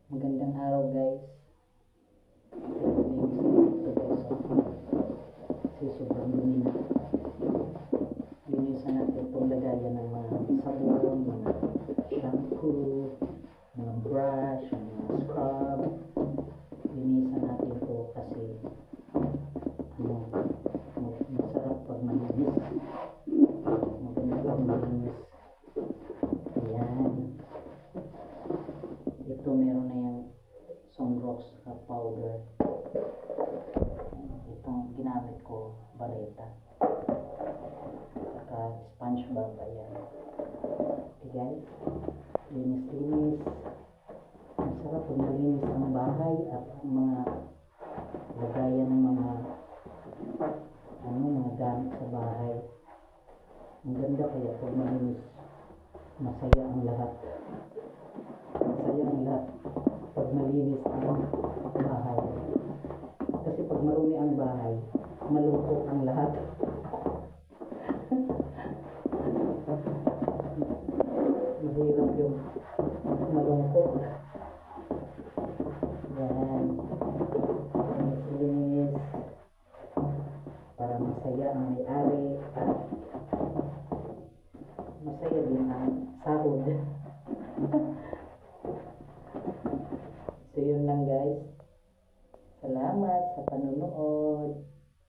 Magandang araw guys. Ito guys, kasi sobrang dumi na. Linisan natin itong lagayan ng mga sabon, mga shampoo, mga brush, mga scrub. Linisan natin ito kasi masarap pag malinis. Maganda pag malinis. Ayan. Ito meron na yung sunrocks powder. Itong ginamit ko, baleta. Saka sponge bar. Ayan. Okay guys. Linis-linis. Masarap pag malinis ang bahay at ang mga lagayan ng mga gamit sa bahay. Ang ganda kaya pag malinis. Masaya ang lahat. Masaya ang lahat pag malinis ang bahay. Kasi pag marumi ang bahay, malungkot ang lahat. Mahirap yung malungkot. Yan. Linis. Para masaya ang may-ari at masaya din ang sahod. So yun lang guys. Salamat sa panonood.